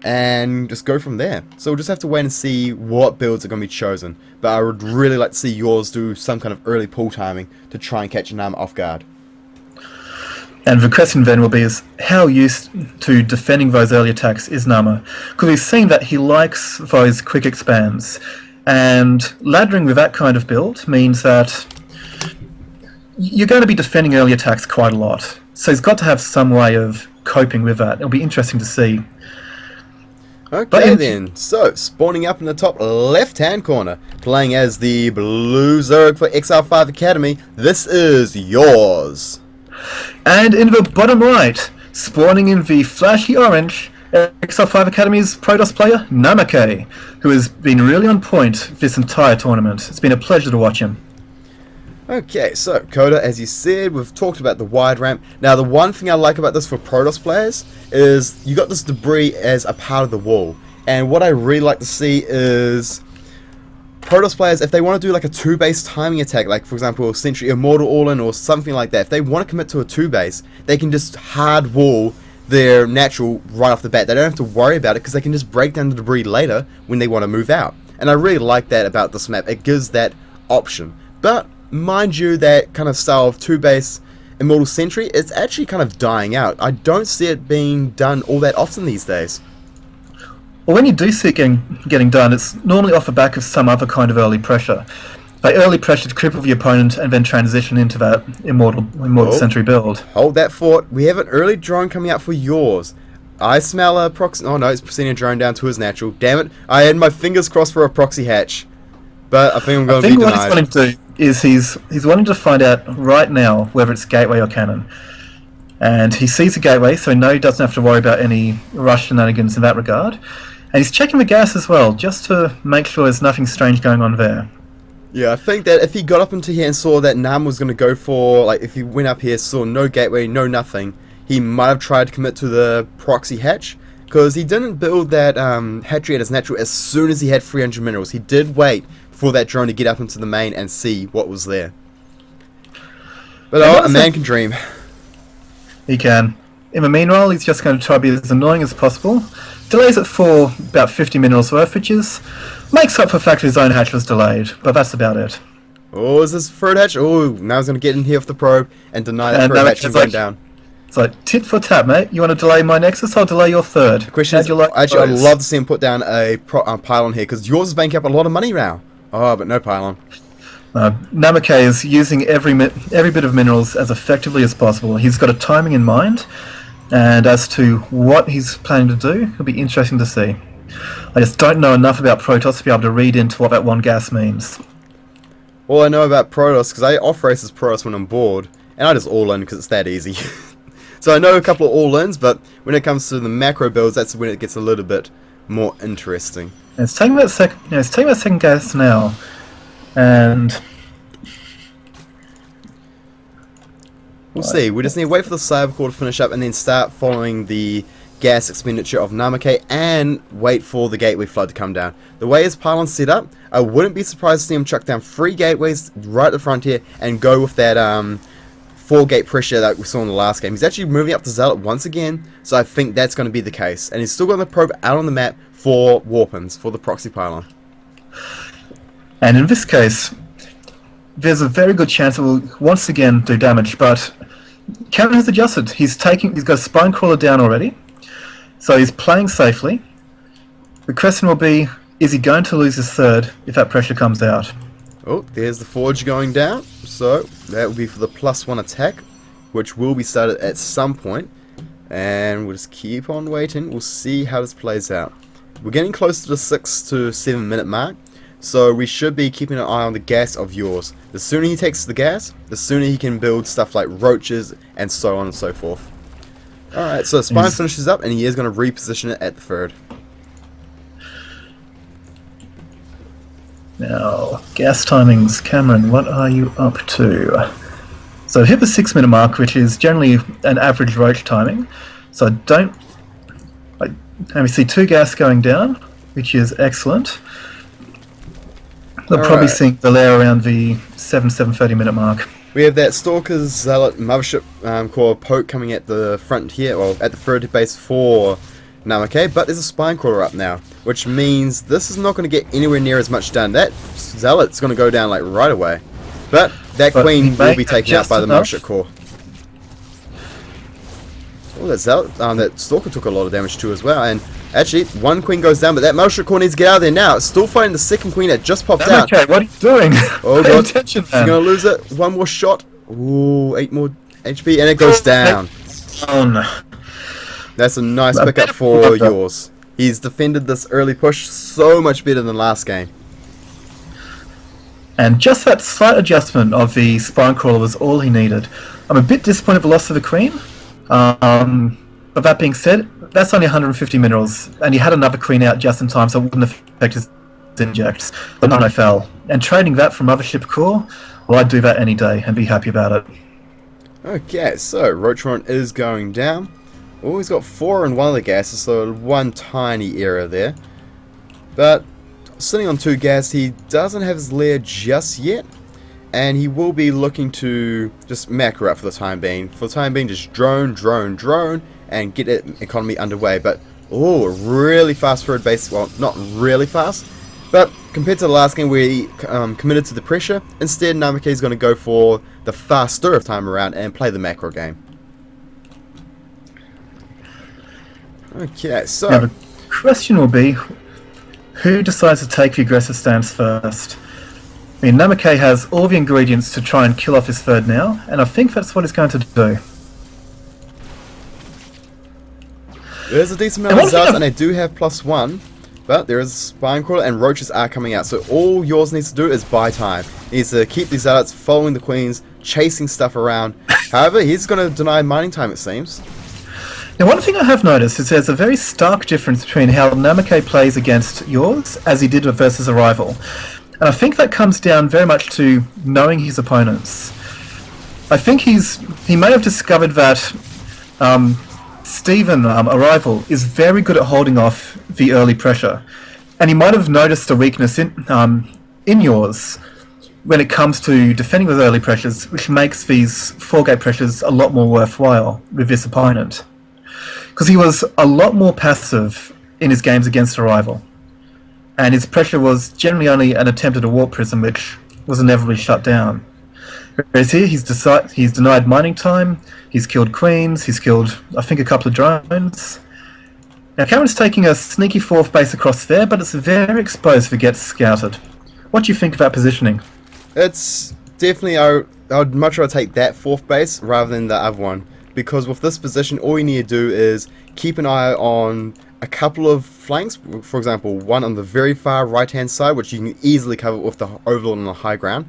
and just go from there. So we'll just have to wait and see what builds are going to be chosen. But I would really like to see yours do some kind of early pull timing to try and catch Nama off guard. And the question then will be is how used to defending those early attacks is Nama? Because we've seen that he likes those quick expands. And laddering with that kind of build means that you're going to be defending early attacks quite a lot. So he's got to have some way of coping with that. It'll be interesting to see. Okay then, so spawning up in the top left-hand corner, playing as the Blue Zerg for Exile5 Academy, this is yours. And in the bottom right, spawning in the flashy orange, Exile5 Academy's Protoss player, Namakaye, who has been really on point this entire tournament. It's been a pleasure to watch him. Okay, so Coda, as you said, we've talked about the wide ramp. Now, the one thing I like about this for Protoss players is you got this debris as a part of the wall. And what I really like to see is Protoss players, if they want to do like a 2-base timing attack, like for example Sentry Immortal All-In or something like that, if they want to commit to a 2-base, they can just hard wall their natural right off the bat. They don't have to worry about it because they can just break down the debris later when they want to move out. And I really like that about this map. It gives that option. But mind you, that kind of style of 2-base Immortal Sentry, it's actually kind of dying out. I don't see it being done all that often these days. Well, when you do see it getting done, it's normally off the back of some other kind of early pressure. Like early pressure to cripple the opponent and then transition into that Immortal Sentry build. Hold that thought. We have an early drone coming out for yours. I smell a proxy. Oh no, it's sending a drone down to his natural. Damn it. I had my fingers crossed for a proxy hatch. But I think I'm going to be denied. I think what he's wanting to do is he's wanting to find out right now whether it's gateway or cannon. And he sees the gateway, so he doesn't have to worry about any rush shenanigans in that regard. And he's checking the gas as well, just to make sure there's nothing strange going on there. Yeah, I think that if he got up into here and saw that Nam was going to go for, like, if he went up here, saw no gateway, no nothing, he might have tried to commit to the proxy hatch, because he didn't build that hatchery at his natural as soon as he had 300 minerals. He did wait for that drone to get up into the main and see what was there. But a man can dream. He can. In the meanwhile, he's just going to try to be as annoying as possible. Delays it for about 50 minerals worth, which makes up for the fact that his own hatch was delayed, but that's about it. Oh, is this third hatch? Oh, now he's going to get in here with the probe and deny that third hatch from going down. It's like, tit for tat, mate. You want to delay my Nexus? I'll delay your third. The question is, actually, I'd love to see him put down a pylon here, because yours is banking up a lot of money now. Oh, but no pylon. Namakaye is using every bit of minerals as effectively as possible. He's got a timing in mind, and as to what he's planning to do, it'll be interesting to see. I just don't know enough about Protoss to be able to read into what that one gas means. All I know about Protoss, because I off-race as Protoss when I'm bored, and I just all-in because it's that easy. So I know a couple of all-ins, but when it comes to the macro builds, that's when it gets a little bit more interesting. And it's taking that second gas now, and we'll see. We just need to wait for the cyber core to finish up and then start following the gas expenditure of Namakaye and wait for the gateway flood to come down. The way his pylon's set up, I wouldn't be surprised to see him chuck down 3 gateways right at the front here and go with that 4-gate pressure that we saw in the last game. He's actually moving up to Zealot once again, so I think that's going to be the case. And he's still got the probe out on the map for Warpins, for the proxy pylon. And in this case, there's a very good chance it will once again do damage, but Cameron has adjusted. He's got a spine crawler down already, so he's playing safely. The question will be, is he going to lose his third if that pressure comes out? Oh, there's the forge going down, so that will be for the +1 attack, which will be started at some point, and we'll just keep on waiting. We'll see how this plays out. We're getting close to the 6 to 7 minute mark, so we should be keeping an eye on the gas of yours. The sooner he takes the gas, the sooner he can build stuff like roaches and so on and so forth. Alright, so the spine finishes up and he is going to reposition it at the third. Now, gas timings. Cameron, what are you up to? So hit the 6 minute mark, which is generally an average roach timing. So and we see 2 gas going down, which is excellent. They'll probably sink the layer around the 7:30 minute mark. We have that Stalker's Zealot Mothership core poke coming at the front here, well, at the third base for Namakaye, but there's a spine crawler up now, which means this is not going to get anywhere near as much done. That zealot's going to go down like right away, but that queen will be taken out by the Moshut core. Oh, that zealot, that stalker took a lot of damage too as well, and actually one queen goes down, but that Moshut core needs to get out of there now. It's still fighting the second queen that just popped out. Okay, what are you doing? Oh Pay god, attention, she's going to lose it. One more shot. Ooh, 8 more HP, and it goes down. Oh no. That's a nice pickup for yours. He's defended this early push so much better than last game. And just that slight adjustment of the spine crawler was all he needed. I'm a bit disappointed with the loss of the queen. But that being said, that's only 150 minerals, and he had another queen out just in time, so it wouldn't affect his injects. But no fell. And trading that from Mothership core, well, I'd do that any day and be happy about it. Okay, so Roachron is going down. Oh, he's got 4 in one of the gases, so one tiny error there. But sitting on 2 gas, he doesn't have his lair just yet. And he will be looking to just macro out for the time being. For the time being, just drone, and get it economy underway. But, oh, really fast forward base. Well, not really fast. But compared to the last game where he committed to the pressure, instead Namakaye is going to go for the faster of time around and play the macro game. Okay, so Now the question will be, who decides to take the aggressive stance first? I mean, Namakaye has all the ingredients to try and kill off his third now, and I think that's what he's going to do. there's a decent amount of zealots, and they do have +1, but there is a spine crawler and roaches are coming out. So all yours needs to do is buy time. He needs to keep these zealots following the queens, chasing stuff around. However, he's going to deny mining time, it seems. Now, one thing I have noticed is there's a very stark difference between how Namakaye plays against yours as he did versus a rival. And I think that comes down very much to knowing his opponents. I think he may have discovered that Stephen, a rival, is very good at holding off the early pressure. And he might have noticed a weakness in yours when it comes to defending with early pressures, which makes these 4-gate pressures a lot more worthwhile with this opponent. Because he was a lot more passive in his games against a rival. And his pressure was generally only an attempt at a warp prism, which was inevitably shut down. Whereas here, he's denied mining time, he's killed queens, he's killed, I think, a couple of drones. Now, Cameron's taking a sneaky 4th base across there, but it's very exposed if it gets scouted. What do you think of that positioning? It's definitely, I would much rather take that 4th base rather than the other one. Because with this position, all you need to do is keep an eye on a couple of flanks. For example, one on the very far right-hand side, which you can easily cover with the overlord on the high ground.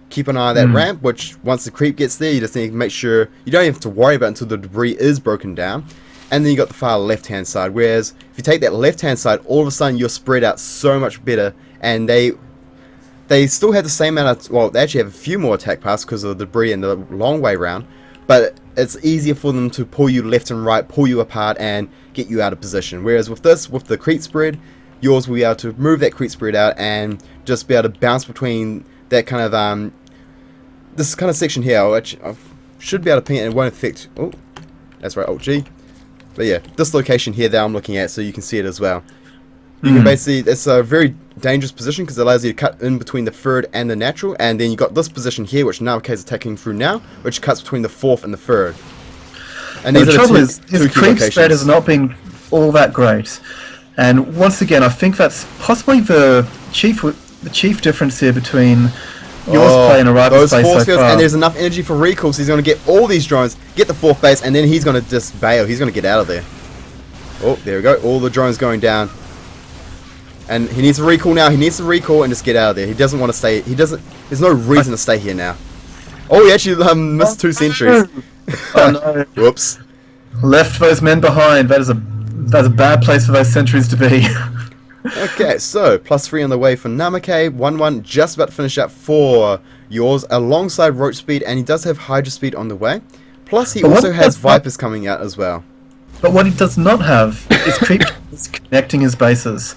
Keep an eye on that ramp, which once the creep gets there, you just need to make sure you don't have to worry about it until the debris is broken down. And then you got the far left-hand side. Whereas if you take that left-hand side, all of a sudden you're spread out so much better, and they still have the same amount of, well, they actually have a few more attack paths because of the debris and the long way round. But it's easier for them to pull you left and right, pull you apart, and get you out of position. Whereas with this, with the creep spread, yours will be able to move that creep spread out and just be able to bounce between that kind of this kind of section here, which I should be able to ping it and it won't affect. Oh, that's right, Alt G. But yeah, this location here that I'm looking at, so you can see it as well. You can basically, it's a very dangerous position because it allows you to cut in between the third and the natural, and then you got this position here, which Namakaye is attacking through now, which cuts between the 4th and the 3rd. And the trouble is, his creep spread has not been all that great. And once again, I think that's possibly the chief difference here between yours play and a rival's play so far. And there's enough energy for recall, so he's going to get all these drones, get the 4th base, and then he's going to just bail. He's going to get out of there. Oh, there we go. All the drones going down. And he needs to recall now. He needs to recall and just get out of there. He doesn't want to stay. There's no reason to stay here now. Oh, he actually missed 2 sentries. Oh no. Whoops. Left those men behind. That's a bad place for those sentries to be. Okay, so +3 on the way for Namakaye. 1-1 just about to finish up for yours alongside Roach Speed, and he does have Hydra Speed on the way. Plus, he also has Vipers coming out as well. But what he does not have is creep connecting his bases.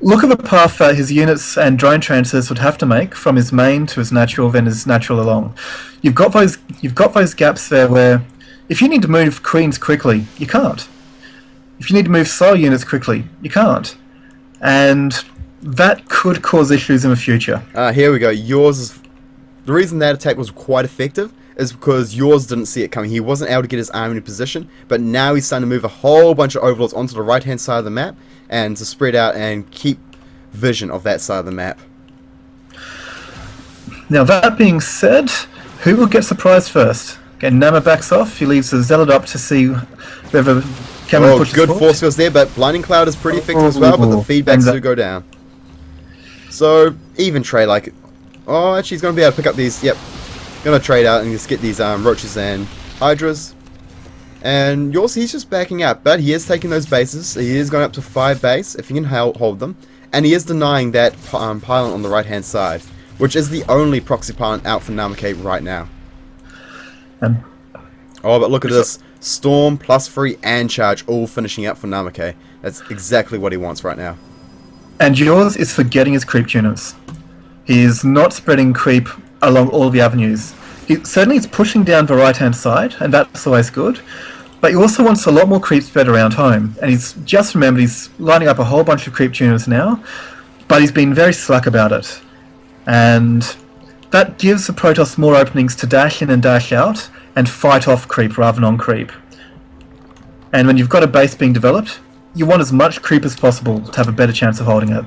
Look at the path that his units and drone transfers would have to make from his main to his natural, then his natural along. You've got those gaps there where if you need to move queens quickly, you can't. If you need to move soil units quickly, you can't. And that could cause issues in the future. Here we go. Yours is... The reason that attack was quite effective is because yours didn't see it coming. He wasn't able to get his army in position, but now he's starting to move a whole bunch of overlords onto the right-hand side of the map and to spread out and keep vision of that side of the map. Now, that being said, who will get surprised first? Okay, Nama backs off. He leaves the Zealot up to see whether Cameron pushes good forward. force fields there, but Blinding Cloud is pretty effective as well, but the feedbacks do go down. So, even trade, like... Oh, actually, he's going to be able to pick up these... Yep. Going to trade out and just get these Roaches and Hydras. And yours, he's just backing up, but he is taking those bases. He is going up to 5 base, if he can hold them. And he is denying that pylon on the right-hand side, which is the only proxy pylon out for Namakaye right now. Oh, but look at this. Storm, +3, and Charge all finishing up for Namakaye. That's exactly what he wants right now. And yours is forgetting his creep units. He is not spreading creep along all the avenues. Certainly it's pushing down the right-hand side, and that's always good. But he also wants a lot more creep spread around home. And he's just remembered he's lining up a whole bunch of creep units now, but he's been very slack about it. And that gives the Protoss more openings to dash in and dash out, and fight off creep rather than on creep. And when you've got a base being developed, you want as much creep as possible to have a better chance of holding it.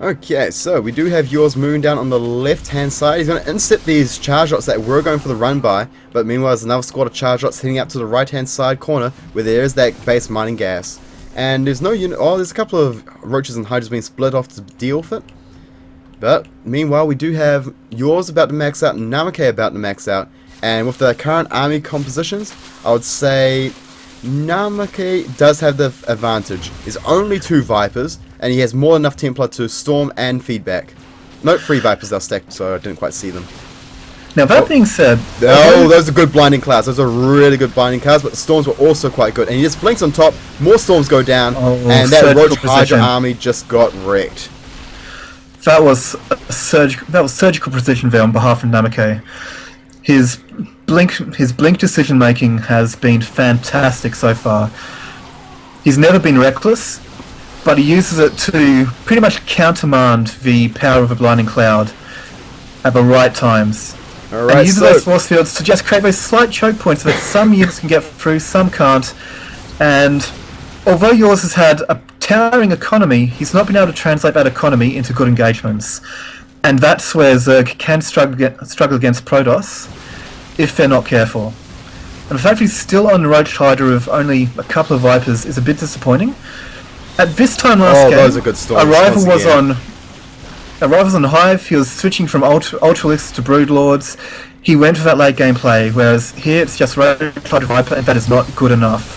Okay, so we do have yours moving down on the left-hand side. He's going to intercept these charge rots that were going for the run by, but meanwhile there's another squad of charge rots heading up to the right-hand side corner where there is that base mining gas. And there's no unit. Oh, there's a couple of Roaches and Hydras being split off to deal with it. But meanwhile, we do have yours about to max out and Namakaye about to max out. And with the current army compositions, I would say Namakaye does have the advantage. There's only 2 Vipers, and he has more than enough Templar to storm and feedback. No, 3 Vipers are stacked, so I didn't quite see them. Now that being said... Oh, those are good Blinding Clouds. Those are really good Blinding Clouds, but the Storms were also quite good. And he just blinks on top, more Storms go down, and that Roach Hydra army just got wrecked. That was surgical precision there on behalf of Namakaye. His blink decision making has been fantastic so far. He's never been reckless, but he uses it to pretty much countermand the power of a blinding cloud at the right times. Alright, and he uses those force fields to just create those slight choke points that some units can get through, some can't. And although yours has had a towering economy, he's not been able to translate that economy into good engagements. And that's where Zerg can struggle against Protoss if they're not careful. And the fact he's still on Roach Hydra with only a couple of Vipers is a bit disappointing. At this time last game, those are good storms, Arrival was on Hive. He was switching from Ultralists to Broodlords. He went for that late game play, whereas here it's just Roach Hydra Viper, and that is not good enough.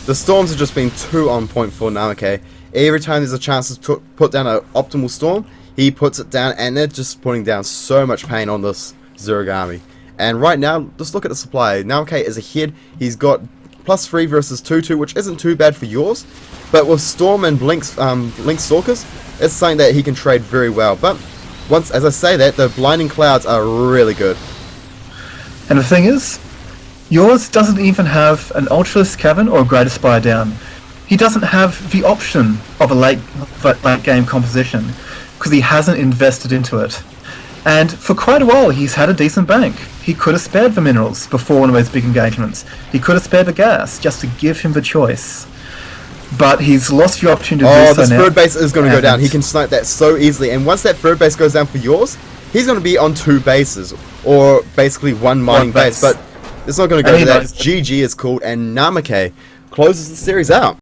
The Storms have just been too on point for Namakaye. Every time there's a chance to put down an optimal Storm, he puts it down, and they're just putting down so much pain on this Zerg army. And right now, just look at the supply. Namakaye is ahead. He's got +3 versus 2-2, which isn't too bad for yours. But with Storm and Blink Stalkers, it's something that he can trade very well. But once, as I say that, the Blinding Clouds are really good. And the thing is, yours doesn't even have an Ultralist Cavern or a Greater Spire down. He doesn't have the option of a late game composition because he hasn't invested into it. And for quite a while he's had a decent bank. He could have spared the minerals before one of those big engagements. He could have spared the gas just to give him the choice. But he's lost the opportunity to do so now. This third base is going to go down. He can snipe that so easily. And once that third base goes down for yours, he's going to be on 2 bases. Or basically one mining base. But it's not going to go to that. GG is called, and Namakaye closes the series out.